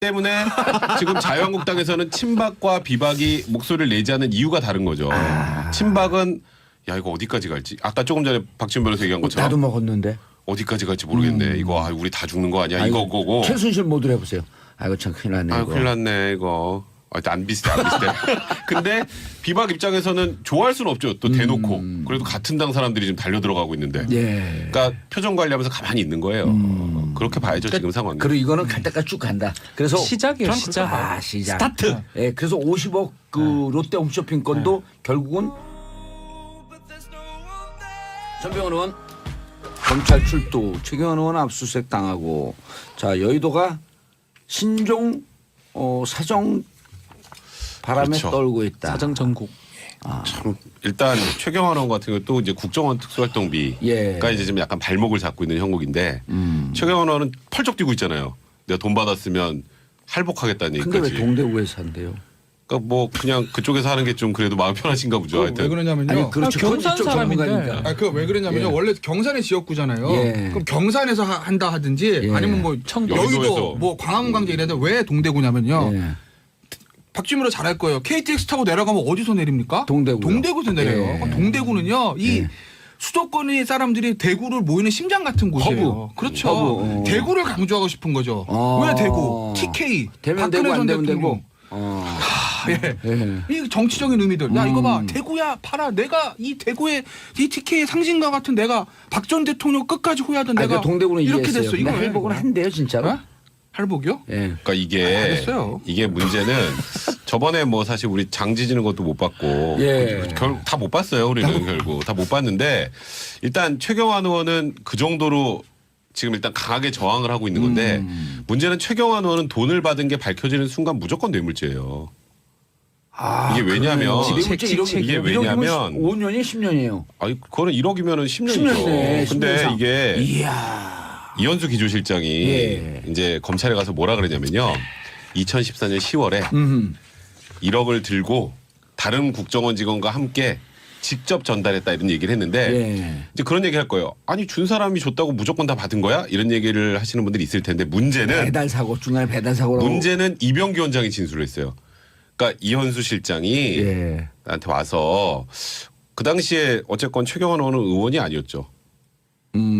때문에 지금 자유한국당에서는 친박과 비박이 목소리를 내지 않는 이유가 다른 거죠. 친박은 야 이거 어디까지 갈지 아까 조금 전에 박지원 변호사 얘기한 것처럼 나도 먹었는데 어디까지 갈지 모르겠네. 이거 우리 다 죽는 거 아니야? 이거 거고. 최순실 모드로 해보세요. 아이고 참 큰일 났네. 아 큰일 났네 이거. 안 비슷해 안 비슷해. 근데 비박 입장에서는 좋아할 수는 없죠. 또 대놓고. 그래도 같은 당 사람들이 지금 달려 들어가고 있는데. 예. 그러니까 표정 관리하면서 가만히 있는 거예요. 그렇게 봐야죠 지금 상황. 그리고 이거는 갈 때까지 쭉 간다. 그래서 시작이에요, 시작. 시작. 스타트. 예, 그래서 50억 그 롯데 홈쇼핑권도 결국은 전병헌 의원 검찰 출두, 최경환 의원 압수수색 당하고, 자 여의도가 신종 사정 바람에 그렇죠. 떨고 있다. 사정 전국. 참 일단 최경환 의원 같은 경우 또 이제 국정원 특수활동비가 예. 이제 지금 약간 발목을 잡고 있는 형국인데 최경환 의원은 펄쩍 뛰고 있잖아요. 내가 돈 받았으면 할복하겠다는 근데 얘기까지. 왜 동대구에서 한대요? 그러니까 뭐 그냥 그쪽에서 하는 게 좀 그래도 마음 편하신가 보죠. 왜 하여튼. 그러냐면요. 아니 그렇죠. 아, 경산 그건 이쪽 사람인데. 전문가니까. 그 왜 그러냐면요. 예. 원래 경산의 지역구잖아요. 예. 그럼 경산에서 한다 하든지 예. 아니면 뭐 여의도에서. 여의도 뭐 광화문광장 이래도 왜 동대구냐면요. 예. 박주민으로 잘할 거예요. KTX 타고 내려가면 어디서 내립니까? 동대구요. 동대구에서 내려요. 예. 그럼 동대구는요. 이 예. 수도권의 사람들이 대구를 모이는 심장 같은 곳이에요. 허브. 그렇죠. 허브. 대구를 강조하고 싶은 거죠. 어. 왜 대구? TK. 되면 박근혜 되고 안 전 되면 대통령. 되고. 예. 예. 이 정치적인 의미들. 야 이거 봐 대구야 봐라 내가 이 대구의 이 TK의 상징과 같은 내가 박 전 대통령 끝까지 호위하던 아니, 내가 그 동대구는 이렇게 이해했어요. 됐어. 근데 이거 할복은 한대요 진짜로. 어? 할복이요? 예. 그러니까 이게 알겠어요. 이게 문제는 저번에 뭐 사실 우리 장지지는 것도 못 봤고 예. 다 못 봤어요 우리는 결국 다 못 봤는데 일단 최경환 의원은 그 정도로 지금 일단 강하게 저항을 하고 있는 건데 문제는 최경환 의원은 돈을 받은 게 밝혀지는 순간 무조건 뇌물죄예요. 이게 왜냐면 이게 왜냐면 5년이 10년이에요. 아니 그거는 1억이면은 10년이죠. 10년이네. 근데 10년 이게 이야. 이현수 기조실장이 예. 이제 검찰에 가서 뭐라 그러냐면요. 2014년 10월에 1억을 들고 다른 국정원 직원과 함께 직접 전달했다 이런 얘기를 했는데 예. 이제 그런 얘기 할 거예요. 아니 준 사람이 줬다고 무조건 다 받은 거야? 이런 얘기를 하시는 분들이 있을 텐데 문제는 배달 사고 중간에 배달 사고라고. 문제는 이병기 원장이 진술을 했어요. 그러니까 이현수 실장이 예. 나한테 와서 그 당시에 어쨌건 최경환 의원은 의원이 아니었죠.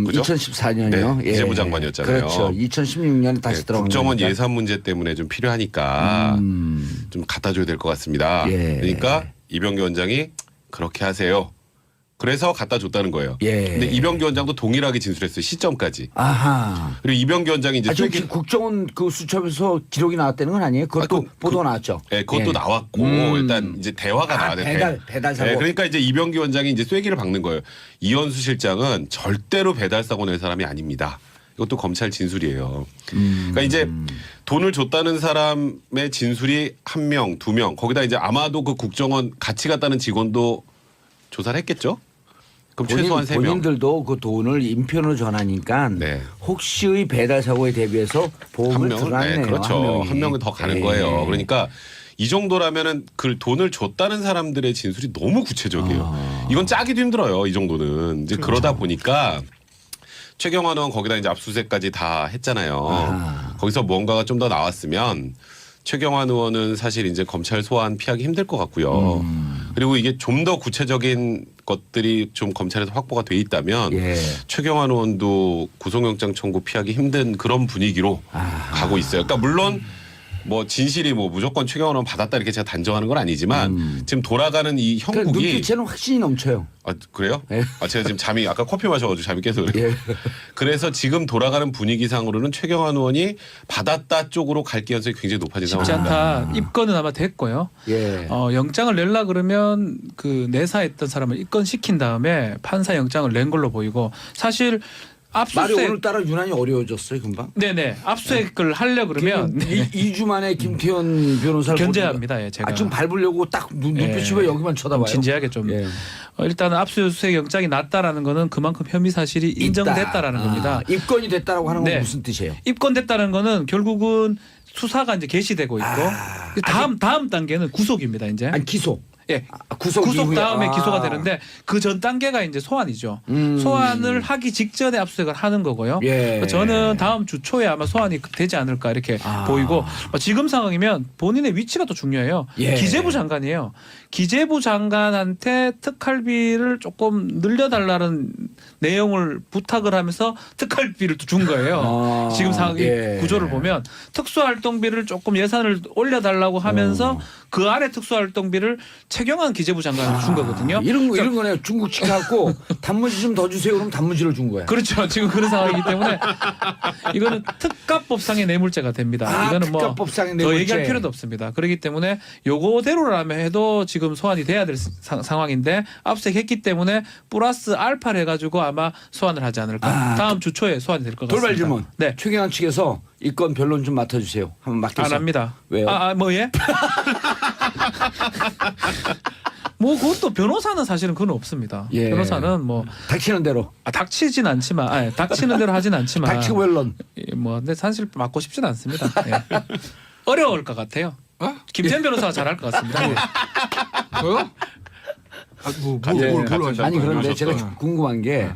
그죠? 2014년이요. 네, 기재부 장관이었잖아요. 그렇죠. 2016년에 다시 네, 들어간 국정원 거니까. 예산 문제 때문에 좀 필요하니까 좀 갖다 줘야 될 것 같습니다. 예. 그러니까 이병기 원장이 그렇게 하세요. 그래서 갖다 줬다는 거예요. 예. 근데 이병기 원장도 동일하게 진술했어요. 시점까지. 아하. 그리고 이병기 원장이 이제 지금 쐐기- 국정원 그 수첩에서 기록이 나왔다는 건 아니에요? 그것도 보도 나왔죠. 네, 그것도 예. 나왔고 일단 이제 대화가 나왔는데 배달 사고. 그러니까 이제 이병기 원장이 이제 쐐기를 박는 거예요. 이현수 실장은 절대로 배달 사고 낼 사람이 아닙니다. 이것도 검찰 진술이에요. 그러니까 이제 돈을 줬다는 사람의 진술이 1명, 2명. 거기다 이제 아마도 그 국정원 같이 갔다는 직원도 조사를 했겠죠. 그럼 최소한 3명. 본인들도 그 돈을 인편으로 전하니까 네. 혹시의 배달 사고에 대비해서 한 보험을 명은 들어놨네요. 그렇죠. 한 명은 더 가는 예. 거예요. 그러니까 이 정도라면은 그 돈을 줬다는 사람들의 진술이 너무 구체적이에요. 이건 짜기도 힘들어요. 이 정도는 이제 그러다 보니까 최경환 의원 거기다 이제 압수수색까지 다 했잖아요. 거기서 뭔가가 좀 더 나왔으면 최경환 의원은 사실 이제 검찰 소환 피하기 힘들 것 같고요. 그리고 이게 좀 더 구체적인 것들이 좀 검찰에서 확보가 돼 있다면 예. 최경환 의원도 구속영장 청구 피하기 힘든 그런 분위기로 가고 있어요. 그러니까 물론 뭐 진실이 뭐 무조건 최경환 의원 받았다 이렇게 제가 단정하는 건 아니지만 지금 돌아가는 이 그러니까 형국이 눈빛에는 확신이 넘쳐요. 아 그래요? 예. 아 제가 지금 잠이 아까 커피 마셔가지고 잠이 깨서 그래요. 예. 그래서 지금 돌아가는 분위기상으로는 최경환 의원이 받았다 쪽으로 갈 가능성이 굉장히 높아진 쉽지 상황입니다. 않다. 입건은 아마 됐고요. 예. 영장을 낼라 그러면 그 내사했던 사람을 입건시킨 다음에 판사 영장을 낸 걸로 보이고 사실 말이 압수수색 오늘따라 유난히 어려워졌어요, 금방. 네네 압수수색을 하려 그러면 2주 만에 김태현 변호사를 견제합니다. 예, 제가 좀 밟으려고 딱 눈빛이 예. 왜 여기만 좀 쳐다봐요? 진지하게 좀 예. 일단은 압수수색 영장이 났다라는 거는 그만큼 혐의 사실이 인정됐다라는 겁니다. 입건이 됐다라고 하는 건 네. 무슨 뜻이에요? 입건됐다는 거는 결국은 수사가 이제 개시되고 있고 다음 단계는 구속입니다. 이제 아니 기소. 예. 구속 이후에. 다음에 아. 기소가 되는데 그 전 단계가 이제 소환이죠. 음. 소환을 하기 직전에 압수수색을 하는 거고요. 예. 저는 다음 주 초에 아마 소환이 되지 않을까 이렇게 보이고 지금 상황이면 본인의 위치가 더 중요해요. 예. 기재부 장관이에요. 기재부 장관한테 특활비를 조금 늘려달라는 내용을 부탁을 하면서 특활비를 또 준 거예요. 아. 지금 상황 예. 구조를 보면 특수활동비를 조금 예산을 올려달라고 하면서 그 안에 특수활동비를 최경환 기재부 장관한테 준 거거든요. 이런 거네요. 중국집 갖고 단무지 좀 더 주세요. 그럼 단무지를 준 거야. 그렇죠. 지금 그런 상황이기 때문에 이거는 특가법상의 뇌물죄가 됩니다. 아, 이거는 뭐 특가법상의 더 뇌물죄. 얘기할 필요도 없습니다. 그렇기 때문에 요거대로라면 해도 지금 소환이 돼야 될 상황인데 압수했기 때문에 플러스 알파를 해가지고 아마 소환을 하지 않을까. 아, 다음 주 초에 소환이 될 것 같습니다. 돌발 질문. 네. 최경환 측에서 이 건 변론 좀 맡아주세요. 한번 맡겨서. 안 합니다. 왜요? 뭐 예? 뭐 그것도 변호사는 사실은 그건 없습니다. 예. 변호사는 뭐 닥치는 대로. 닥치진 않지만, 닥치는 대로 하진 않지만. 닥치고 변론. 예, 뭐 근데 사실 맞고 싶진 않습니다. 예. 어려울 것 같아요. 어? 김태현 변호사가 잘할 것 같습니다. 예. 뭐요? 예. 뭘 하죠? 아니 그런데 그러셨어요. 제가 궁금한 게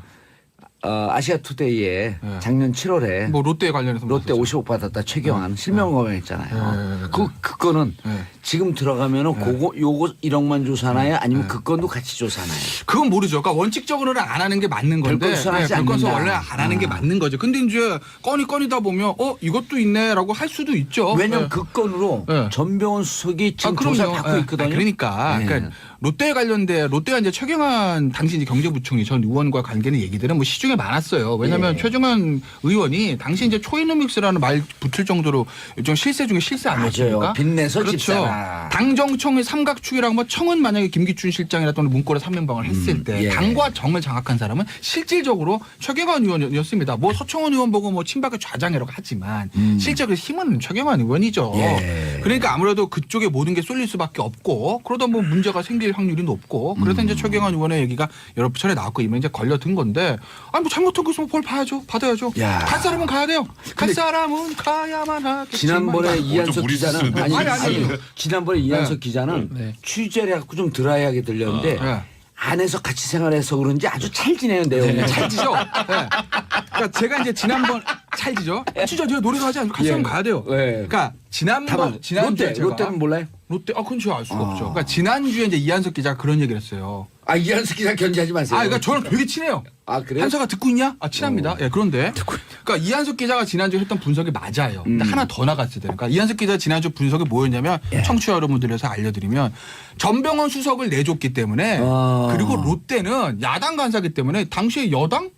아시아 투데이에 네. 작년 7월에 뭐 롯데 관련해서 롯데 물어봤었죠. 50억 받았다 최경환 실명 거명했잖아요. 네. 그거는 네. 지금 들어가면은 요거 1억만 조사나요? 아니면 그 건도 같이 조사나요? 그건 모르죠. 그러니까 원칙적으로는 안 하는 게 맞는 건데 별건 수산하지 별건 수 않는다. 원래 안 하는 게 맞는 거죠. 근데 이제 건이다 보면 이것도 있네라고 할 수도 있죠. 왜냐면 네. 그 건으로 네. 전병훈 수석이 지금 그럼요. 조사를 받고 예. 있거든요. 그러니까, 네. 그러니까 롯데에 관련돼 롯데가 이제 최경환 당시 이제 경제부총리 전 의원과 관계는 얘기들은 뭐 시중에 많았어요. 왜냐하면 예. 최경환 의원이 당시 이제 초이노믹스라는 말 붙을 정도로 일종 실세 중에 실세 아니었습니까? 맞아요. 빚내서 그렇죠. 집사라. 당정청의 삼각축이라고 뭐 청은 만약에 김기춘 실장이라던 문고리 3면방을 했을 때 예. 당과 정을 장악한 사람은 실질적으로 최경환 의원이었습니다. 뭐 서청원 의원 보고 뭐 친박의 좌장이라고 하지만 실제로 힘은 최경환 의원이죠. 예. 그러니까 아무래도 그쪽에 모든 게 쏠릴 수밖에 없고 그러다 뭐 문제가 생길 확률이 높고 그래서 이제 최경환 의원의 얘기가 여러 차례 나왔고 이면 이제 걸려든 건데 아니 뭐 잘못한 거 있으면 벌 봐야죠. 받아야죠. 야. 갈 사람은 가야 돼요. 갈 사람은 가야만 하겠지만. 지난번에 이한석 무리 기자는 쓰는데. 아니. 지난번에 이한석 기자는 네. 취재를 해갖고 좀 드라이하게 들렸는데 네. 안에서 같이 생활해서 그런지 아주 찰지네요 내용이. 찰지죠. 네. 그러니까 제가 이제 지난번 찰지죠. 진짜 제가 노래도 하지 않고 갈 사람 예. 가야 돼요. 예. 그러니까 지난주에 롯데는 몰라요? 그건 제가 알 수가 없죠. 그러니까 지난주에 이제 이한석 기자가 그런 얘기를 했어요. 아 이한석 기자 견제하지 마세요. 그러니까 저랑 되게 친해요. 아 그래요? 한석아 듣고 있냐? 친합니다. 예, 그런데 그러니까 이한석 기자가 지난주에 했던 분석이 맞아요. 근데 하나 더 나갔을 때. 그러니까 이한석 기자 지난주 분석이 뭐였냐면 청취자 여러분들에서 알려드리면 전병헌 수석을 내줬기 때문에 그리고 롯데는 야당 간사기 때문에 당시에 여당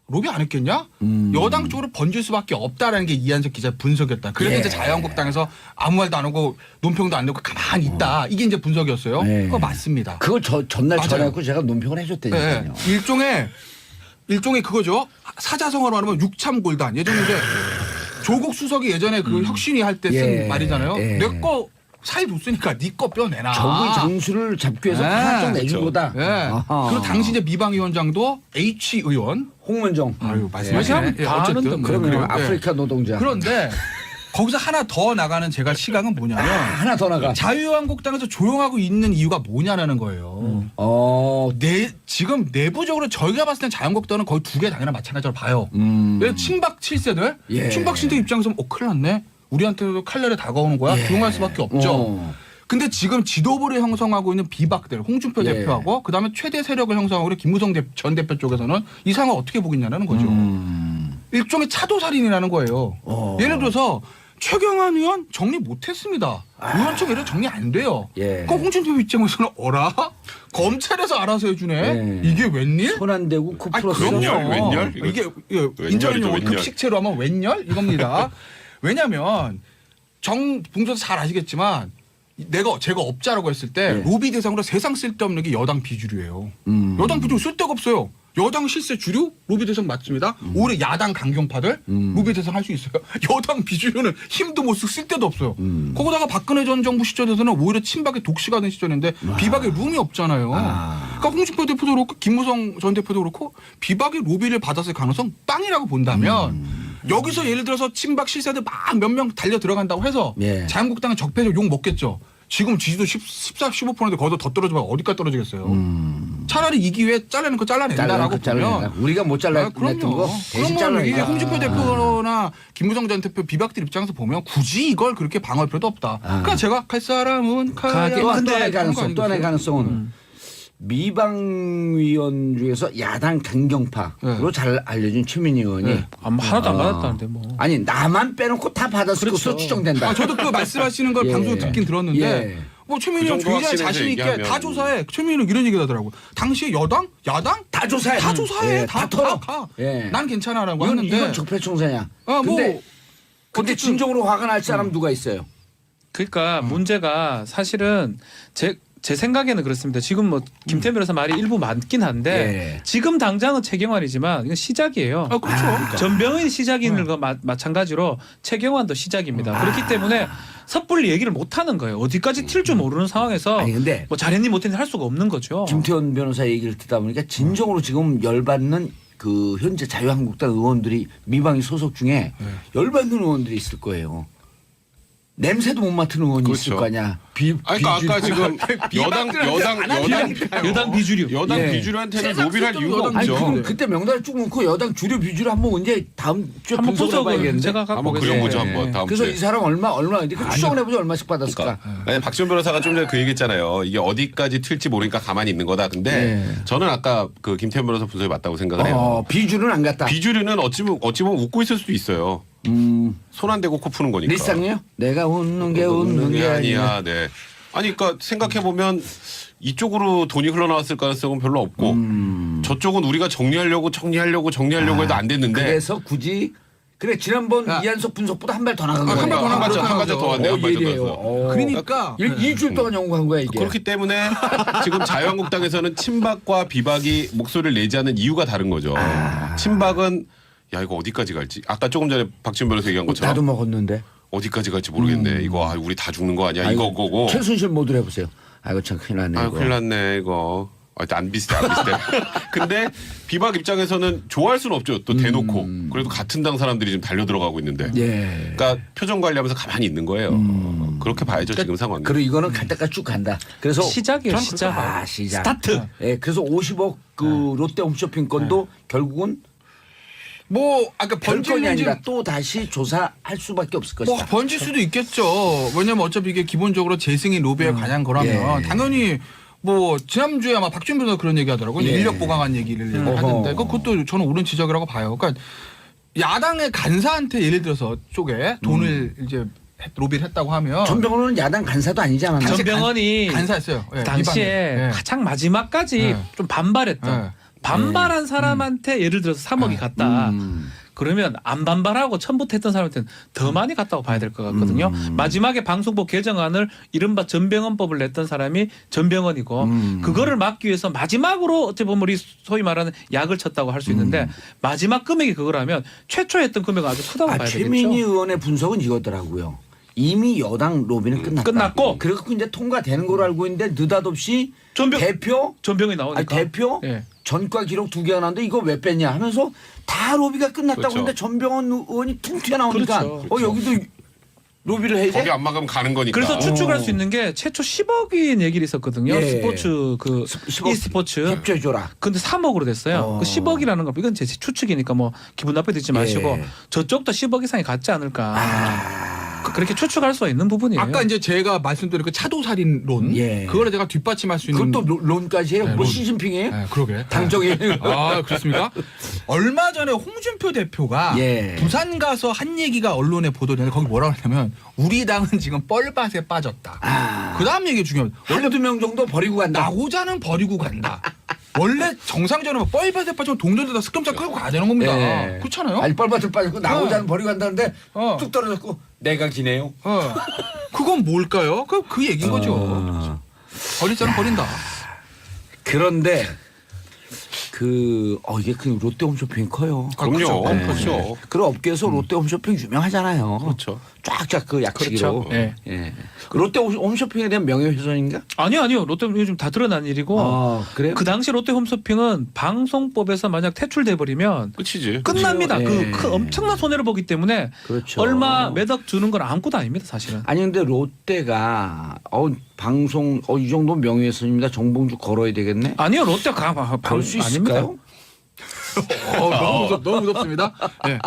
로비 안 했겠냐? 여당 쪽으로 번질 수밖에 없다라는 게 이한석 기자의 분석이었다. 그래서 예. 이제 자유한국당에서 아무 말도 안 하고 논평도 안 내고 가만히 있다. 이게 이제 분석이었어요. 예. 그거 맞습니다. 그걸 전날 맞아요. 전화해갖고 제가 논평을 해줬다니까요. 네. 일종의 그거죠. 사자성어로 말하면 육참골단. 예전에 이제 조국 수석이 예전에 그 혁신위 할 때 쓴 예. 말이잖아요. 예. 내 거 사이 뒀으니까 네 거 뼈내놔. 적의 정수를 잡기 위해서 네. 파란쪽 내준 그렇죠. 거다. 예. 아하. 그리고 당시 이제 미방위원장도 H 의원. 홍문정. 아유 말씀하시네. 하면 다 하는데 그러면 그래요. 아프리카 노동자. 그런데 거기서 하나 더 나가는 제가 시각은 뭐냐면 하나 더 나가. 자유한국당에서 조용하고 있는 이유가 뭐냐는 거예요. 지금 내부적으로 저희가 봤을 땐 자유한국당은 거의 두 개 당연히 마찬가지로 봐요. 왜 친박 7세들? 예. 친박 신대 입장에서 큰일 났네. 우리한테도 칼날에 다가오는 거야. 조용할 수밖에 없죠. 근데 지금 지도부를 형성하고 있는 비박들, 홍준표 예. 대표하고 그다음에 최대 세력을 형성하고 있는 김무성 전 대표 쪽에서는 이 상황을 어떻게 보겠냐는 거죠. 일종의 차도살인이라는 거예요. 예를 들어서 최경환 의원 정리 못했습니다. 의원총 이런 정리 안 돼요. 예. 그럼 홍준표 입장에서는 어라? 검찰에서 알아서 해주네. 예. 이게 웬일? 손 안 대고 코 아니, 풀었어. 그럼요. 웬열? 이게 웬열이죠, 인터넷 용어 웬열. 급식체로 하면 웬열 이겁니다. 왜냐하면 봉조도 잘 아시겠지만 제가 업자라고 했을 때 네. 로비 대상으로 세상 쓸데없는 게 여당 비주류예요. 여당 비주류 쓸데가 없어요. 여당 실세 주류 로비 대상 맞습니다. 오히려 야당 강경파들 로비 대상 할 수 있어요. 여당 비주류는 힘도 못 쓰고 쓸데도 없어요. 거기다가 박근혜 전 정부 시절에서는 오히려 친박의 독시가 된 시절인데 비박의 룸이 없잖아요. 그러니까 홍준표 대표도 그렇고 김무성 전 대표도 그렇고 비박의 로비를 받았을 가능성 빵이라고 본다면 여기서 예를 들어서 친박 실세들 막 몇 명 달려 들어간다고 해서 예. 자유한국당은 적폐적 욕 먹겠죠. 지금 지지도 14, 15%인데 거기서 더 떨어지면 어디까지 떨어지겠어요. 차라리 이 기회에 잘라낸 거 잘라낸다라고 보면 우리가 못 잘랐던 그럼요. 거 대신 그러면 이게 잘라낸다. 홍준표 대표나 김무성 전 대표 비박들 입장에서 보면 굳이 이걸 그렇게 방어할 필요도 없다. 그러니까 제가 갈 사람은 가야 또 근데 하나의 그런 거 가능성, 또 하나의 아니겠어요? 가능성은 미방위원 중에서 야당 강경파로 잘 알려진 최민희 의원이 네. 아마 하나도 안 받았다는데 뭐. 아니 나만 빼놓고 다 받았을 그렇죠. 것으로 추정된다. 아, 저도 그 말씀하시는 걸 예. 방송 듣긴 들었는데 예. 뭐 최민희 의원 그 정도 굉장히 자신 있게 확신해서 다 조사해. 최민희는 이런 얘기 하더라고. 당시에 여당, 야당 다 조사해. 다 조사해. 예, 다 털어. 가. 예. 난 괜찮아라고 이건, 하는데. 이건 적폐청산이야. 아, 뭐 근데 어쨌든 진정으로 화가 날 사람 누가 있어요? 그러니까 문제가 사실은 제 생각에는 그렇습니다. 지금 뭐 김태현 변호사 말이 일부 맞긴 한데 예. 지금 당장은 최경환이지만 이건 시작이에요. 아, 그렇죠. 전병헌이 시작인 거 마찬가지로 최경환도 시작입니다. 그렇기 때문에 섣불리 얘기를 못 하는 거예요. 어디까지 튈 줄 모르는 상황에서 아니 근데 뭐 잘했니 못했니 할 수가 없는 거죠. 김태현 변호사 얘기를 듣다 보니까 진정으로 지금 열받는 그 현재 자유한국당 의원들이 미방위 소속 중에 열받는 의원들이 있을 거예요. 냄새도 못 맡은 의원이 그렇죠. 있을 거 아니야. 아니, 그러니까 아까 지금 여당 비주류. 여당 예. 비주류한테는 로비를 할 이유가 여당 아니 없죠. 그럼 그때 명단을 쭉 놓고 여당 주류 비주류 한번 언제 다음 주에 한번 분석을 분석을 해봐야겠는데. 제가 갖고 한번 오겠습니다. 그려보죠 한번 다음 그래서 주에. 이 사람 얼마 그 추정을 해보자 얼마씩 받았을까. 그러니까 아니, 박지원 변호사가 좀 전에 그 얘기했잖아요. 이게 어디까지 튈지 모르니까 가만히 있는 거다. 근데 예. 저는 아까 그 김태현 변호사 분석이 맞다고 생각을 해요. 비주류는 안 갔다. 비주류는 어찌 보면 웃고 있을 수도 있어요. 손 안 대고 코 푸는 거니까. 리쌍이요? 내가 웃는 게 웃는 게 아니야. 네. 아니 그러니까 생각해 보면 이쪽으로 돈이 흘러나왔을 가능성은 별로 없고 저쪽은 우리가 정리하려고 해도 안 됐는데 그래서 굳이 그래 지난번 야. 이한석 분석보다 한 발 더 나간 아, 거야. 한 발 더 나간 한 발짝 더 왔네. 한 발짝 더 예리해요. 왔어. 그러니까 일주일 동안 연구한 거야 이게. 그렇기 때문에 지금 자유한국당에서는 친박과 비박이 목소리를 내지 않는 이유가 다른 거죠. 친박은 야 이거 어디까지 갈지 아까 조금 전에 박지원 변호사 얘기한 것처럼 나도 먹었는데. 어디까지 갈지 모르겠네. 이거 아, 우리 다 죽는 거 아니야? 아이고, 이거 거고. 최순실 모드로 해보세요. 아이고 참 큰일 났네. 아 이거. 큰일 났네 이거. 안 비슷해. 근데 비박 입장에서는 좋아할 수는 없죠. 또 대놓고. 그래도 같은 당 사람들이 지금 달려 들어가고 있는데. 예. 그러니까 표정 관리하면서 가만히 있는 거예요. 그렇게 봐야죠 지금 상황이. 그리고 이거는 갈 때까지 쭉 간다. 그래서 시작이에요. 저는 시작. 아 시작. 스타트. 예, 그래서 50억 그 롯데 홈쇼핑 건도 결국은 뭐 아까 별건이 번지는지 아니라 또 다시 조사할 수밖에 없을 뭐 것이다. 번질 수도 있겠죠. 왜냐면 어차피 이게 기본적으로 재승인 로비에 관한 거라면 예. 당연히 뭐 지난주에 아마 박준 변호사 그런 얘기 하더라고요. 예. 인력 보강한 얘기를 어허. 하던데 그것도 저는 옳은 지적이라고 봐요. 그러니까 야당의 간사한테 예를 들어서 쪽에 돈을 이제 로비를 했다고 하면 전병헌은 야당 간사도 아니지 않았나? 당시 전병헌이 간사였어요. 예, 당시에 이방에. 예. 가장 마지막까지 예. 좀 반발했던 예. 반발한 사람한테 예를 들어서 3억이 갔다. 그러면 안 반발하고 처음부터 했던 사람한테는 더 많이 갔다고 봐야 될 것 같거든요. 마지막에 방송법 개정안을 이른바 전병헌법을 냈던 사람이 전병헌이고 그거를 막기 위해서 마지막으로 어찌 보면 우리 소위 말하는 약을 쳤다고 할 수 있는데 마지막 금액이 그거라면 최초 했던 금액은 아주 크다고 봐야 최민희 되겠죠. 의원의 분석은 이거더라고요. 이미 여당 로비는 끝났다. 끝났고. 그래서 이제 통과되는 걸로 알고 있는데 느닷없이 대표 전병이 나오니까. 대표 예. 전과 기록 2개가 나왔는데 이거 왜 뺐냐 하면서 다 로비가 끝났다고 그렇죠. 하는데 전병헌 의원이 퉁 튀어나오니까 그렇죠. 여기도 로비를 해야 거기 돼? 안 막으면 가는 거니까. 그래서 추측할 수 있는 게 최초 10억인 얘기를 있었거든요. 예. 스포츠 그 10억 e스포츠. 협조해줘라. 근데 3억으로 됐어요. 그 10억이라는 거 이건 제 추측이니까 뭐 기분 나쁘게 듣지 마시고 예. 저쪽도 10억 이상이 갔지 않을까. 그렇게 추측할 수 있는 부분이에요. 아까 이제 제가 말씀드린 그 차도살인론 예. 그거를 제가 뒷받침할 수 있는 그것도 론까지 해요? 네, 뭐 론. 시진핑이에요? 네, 그러게. 당정이에요? 아 그렇습니까? 얼마 전에 홍준표 대표가 예. 부산 가서 한 얘기가 언론에 보도되는데 거기 뭐라고 했냐면 우리 당은 지금 뻘밭에 빠졌다. 그 다음 얘기 중요합니다. 원래 한두 명 정도 버리고 간다. 나고자는 버리고 간다. 원래 정상적으로 동전빠지면 동전에다 스금장 끌고 가야 되는 겁니다. 예. 그렇잖아요. 아니 뻘밭을 빠졌고 나고자는 버리고 간다는데 어. 뚝 떨어졌고 내가 기네요. 그건 뭘까요? 그 얘기인 거죠. 버릴 자는 버린다. 그런데 이게 그 롯데 홈쇼핑이 커요. 그럼요. 그렇죠. 그렇죠. 그 업계에서 롯데 홈쇼핑 유명하잖아요. 그렇죠. 쫙쫙 그 약치기로. 그렇죠. 예. 예. 그 롯데 홈쇼핑에 대한 명예훼손인가? 아니요. 롯데 요즘 다 드러난 일이고 아, 그래요? 그 당시 롯데 홈쇼핑은 방송법에서 만약 퇴출돼 버리면 끝이지. 끝납니다. 그렇죠. 예. 그 엄청난 손해를 보기 때문에 그렇죠. 얼마 매덕 주는 건 아무것도 아닙니다, 사실은. 아니 근데 롯데가 방송 이 정도 명예훼손입니다. 정봉주 걸어야 되겠네. 아니요, 롯데가 걸 수 아닙니다. 있을까요? 너무 무섭습니다. 예.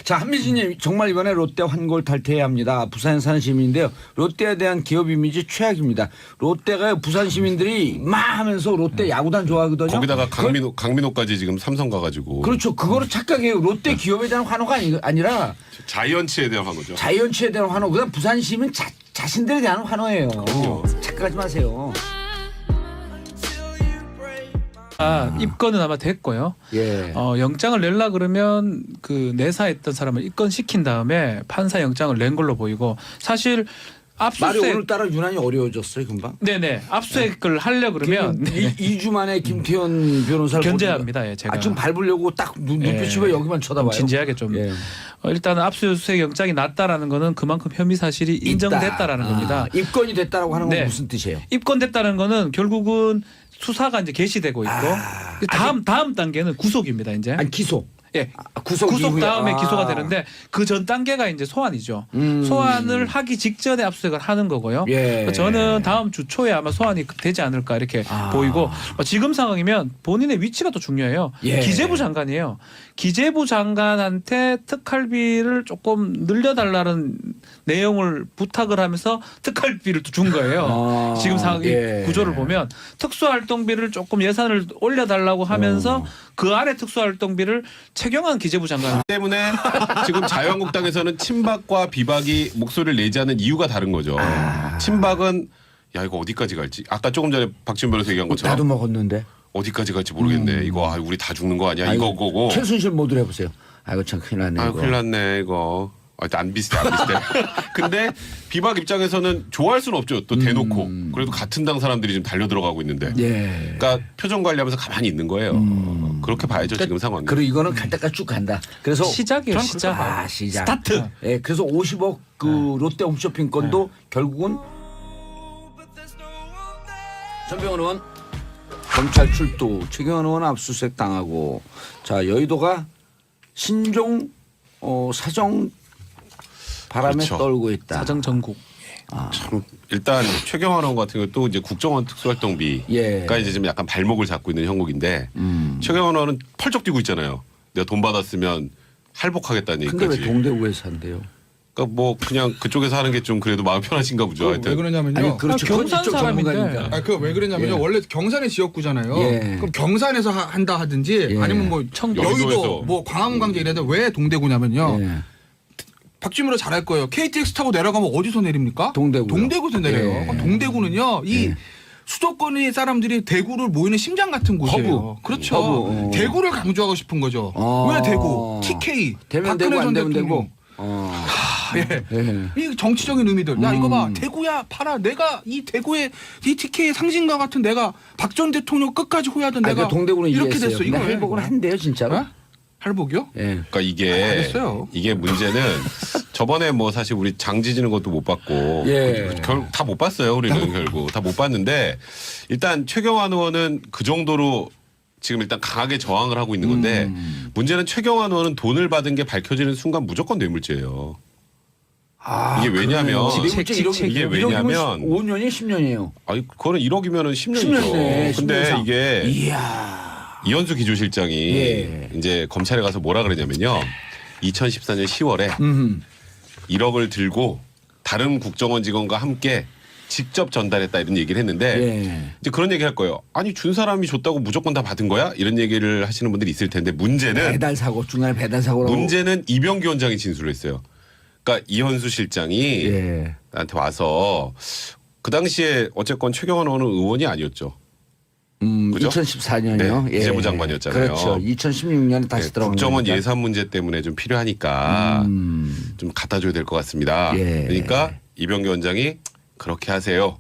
자, 한미진님 정말 이번에 롯데 환골 탈퇴해야 합니다. 부산에 사는 시민인데요. 롯데에 대한 기업 이미지 최악입니다. 롯데가 부산 시민들이 막 하면서 롯데 야구단 좋아하거든요. 거기다가 강민호까지 지금 삼성 가가지고. 그렇죠. 그거를 착각해요. 롯데 기업에 대한 환호가 아니라 자이언츠에 대한 거죠. 자이언츠에 대한 환호. 그다음 부산 시민 자신들에 대한 환호예요. 착각하지 마세요. 입건은 아마 됐고요. 예. 영장을 내려 그러면 그 내사했던 사람을 입건시킨 다음에 판사 영장을 낸 걸로 보이고 사실 말이 압수수색 오늘따라 유난히 어려워졌어요, 금방. 네네 압수수색을 하려 그러면 2주 만에 김태현 변호사를 견제합니다. 예, 제가 지금 밟으려고 딱 눈빛이 예. 왜 여기만 쳐다봐요? 진지하게 좀 예. 일단은 압수수색 영장이 났다라는 거는 그만큼 혐의 사실이 인정됐다라는 겁니다. 입건이 됐다라고 하는 건 네. 무슨 뜻이에요? 입건됐다는 거는 결국은 수사가 이제 개시되고 있고 다음 단계는 구속입니다. 이제 아니 기소. 예. 구속 이후에. 다음에 기소가 되는데 그 전 단계가 이제 소환이죠. 소환을 하기 직전에 압수수색을 하는 거고요. 예. 저는 다음 주 초에 아마 소환이 되지 않을까 이렇게 보이고 지금 상황이면 본인의 위치가 또 중요해요. 예. 기재부 장관이에요. 기재부 장관한테 특활비를 조금 늘려달라는 내용을 부탁을 하면서 특활비를 또 준 거예요. 지금 상황 예. 구조를 보면 특수활동비를 조금 예산을 올려달라고 하면서 그 아래 특수활동비를 최경환 기재부 장관 때문에 지금 자유한국당에서는 친박과 비박이 목소리를 내지 않는 이유가 다른 거죠. 친박은 야 이거 어디까지 갈지 아까 조금 전에 박지원 변호사 얘기한 것처럼 나도 먹었는데. 어디까지 갈지 모르겠네. 이거 우리 다 죽는 거 아니야? 아이고, 이거고. 최순실 모드로 해보세요. 아이고 참 큰일 났네. 아 이거. 큰일 났네 이거. 안 비슷해 안 비슷해. 근데 비박 입장에서는 좋아할 수는 없죠. 또 대놓고. 그래도 같은 당 사람들이 지금 달려 들어가고 있는데. 예. 그러니까 표정 관리하면서 가만히 있는 거예요. 그렇게 봐야죠 지금 상황. 그리고 이거는 갈 때까지 쭉 간다. 그래서 시작이에요. 저는 시작. 그렇게 시작. 스타트. 예, 그래서 50억 그 롯데 홈쇼핑 건도 결국은 전병헌 의원 검찰 출두, 최경환 의원 압수수색 당하고 자 여의도가 신종 사정 바람에 그렇죠. 떨고 있다. 사정 전국. 참 일단 최경환 의원 같은 경우 또 이제 국정원 특수활동비가 예. 이제 좀 약간 발목을 잡고 있는 형국인데 최경환 의원은 펄쩍 뛰고 있잖아요. 내가 돈 받았으면 할복하겠다는 근데 왜 얘기까지. 동대구에서 한대요? 그러니까 뭐 그냥 그쪽에서 하는 게 좀 그래도 마음 편하신가 보죠. 왜 하여튼. 그러냐면요. 아니 그렇죠. 그건 경산 이쪽 사람인데. 전문가니까. 왜 그러냐면요. 예. 원래 경산의 지역구잖아요. 예. 그럼 경산에서 한다 하든지 예. 아니면 뭐 청도. 여의도 여의도에서. 뭐 광화문광장 이래도 왜 동대구냐면요. 예. 박주민으로 잘 알 거예요. KTX 타고 내려가면 어디서 내립니까? 동대구요. 동대구에서 내려요. 예. 그럼 동대구는요. 이 수도권의 사람들이 대구를 모이는 심장 같은 곳이에요. 허브. 그렇죠. 허브. 대구를 강조하고 싶은 거죠. 아. 왜 대구? TK. 되면 되고 안 되면 대통령. 되고. 예. 예. 이 정치적인 의미들. 야 이거 봐. 대구야 팔아. 내가 이 대구의 이 TK의 상징과 같은 내가 박 전 대통령 끝까지 호위하던 아, 내가 그 동대구는 이렇게 이해했어요. 됐어. 이거 근데 할복은 한대요 진짜로. 어? 할복이요? 예. 그러니까 이게 알겠어요. 이게 문제는 저번에 뭐 사실 우리 장지지는 것도 못 봤고 예. 결국 다 못 봤어요. 우리는 결국 다 못 봤는데 일단 최경환 의원은 그 정도로 지금 일단 강하게 저항을 하고 있는 건데 문제는 최경환 의원은 돈을 받은 게 밝혀지는 순간 무조건 뇌물죄예요. 이게 왜냐면 이게 왜냐면 5년이 10년이에요. 아니 그거는 1억이면은 10년이죠. 10년이네. 근데 이게 이야. 이현수 기조실장이 예. 이제 검찰에 가서 뭐라 그러냐면요. 2014년 10월에 1억을 들고 다른 국정원 직원과 함께 직접 전달했다 이런 얘기를 했는데 예. 이제 그런 얘기 할 거예요. 아니 준 사람이 줬다고 무조건 다 받은 거야? 이런 얘기를 하시는 분들이 있을 텐데 문제는 배달 사고 중간에 배달 사고라고. 문제는 이병기 원장이 진술을 했어요. 그러니까 이현수 실장이 예. 나한테 와서 그 당시에 어쨌건 최경환 의원은 의원이 아니었죠. 그죠? 2014년이요. 네, 기재부 장관이었잖아요. 그렇죠. 2016년에 다시 네, 들어간 국정원 거니까. 예산 문제 때문에 좀 필요하니까 좀 갖다 줘야 될 것 같습니다. 예. 그러니까 이병기 원장이 그렇게 하세요.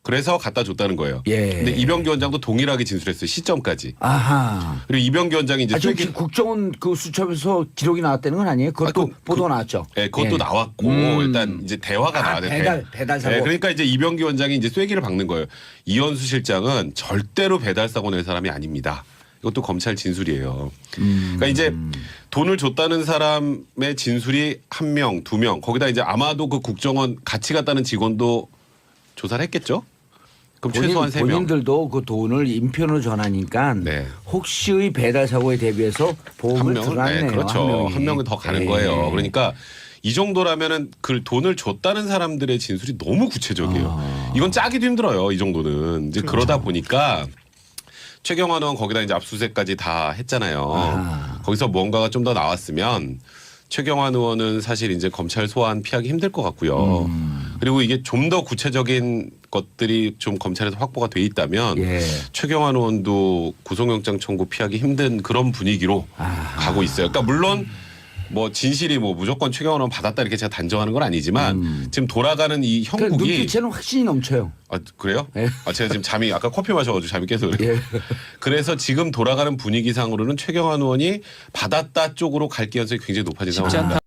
그래서 갖다 줬다는 거예요. 예. 근데 이병기 원장도 동일하게 진술했어요. 시점까지. 아하. 그리고 이병기 원장이 이제 지금 국정원 그 수첩에서 기록이 나왔다는 건 아니에요? 그것도 보도 나왔죠. 네, 그것도 예. 나왔고 일단 이제 대화가 나왔는데 배달 사고. 네, 그러니까 이제 이병기 원장이 이제 쐐기를 박는 거예요. 이현수 실장은 절대로 배달 사고 낼 사람이 아닙니다. 이것도 검찰 진술이에요. 그러니까 이제 돈을 줬다는 사람의 진술이 1명, 2명, 거기다 이제 아마도 그 국정원 같이 갔다는 직원도 조사를 했겠죠. 그럼 최소한 3명. 본인들도 그 돈을 인편으로 전하니까 네. 혹시의 배달 사고에 대비해서 보험을 들어놨네요. 그렇죠. 한 명이 더 가는 예. 거예요. 그러니까 이 정도라면은 그 돈을 줬다는 사람들의 진술이 너무 구체적이에요. 이건 짜기도 힘들어요. 이 정도는 이제 그러다 보니까 최경환 의원 거기다 이제 압수수색까지 다 했잖아요. 거기서 뭔가가 좀 더 나왔으면 최경환 의원은 사실 이제 검찰 소환 피하기 힘들 것 같고요. 그리고 이게 좀 더 구체적인 것들이 좀 검찰에서 확보가 돼 있다면 예. 최경환 의원도 구속영장 청구 피하기 힘든 그런 분위기로 가고 있어요. 그러니까 물론 뭐 진실이 뭐 무조건 최경환 의원 받았다 이렇게 제가 단정하는 건 아니지만 지금 돌아가는 이 그 형국이 눈빛에는 확신이 넘쳐요. 아, 그래요? 예. 아, 제가 지금 잠이 아까 커피 마셔가지고 잠이 깨서 그래요. 예. 그래서 지금 돌아가는 분위기상으로는 최경환 의원이 받았다 쪽으로 갈 가능성이 굉장히 높아진 쉽지 상황입니다. 않다.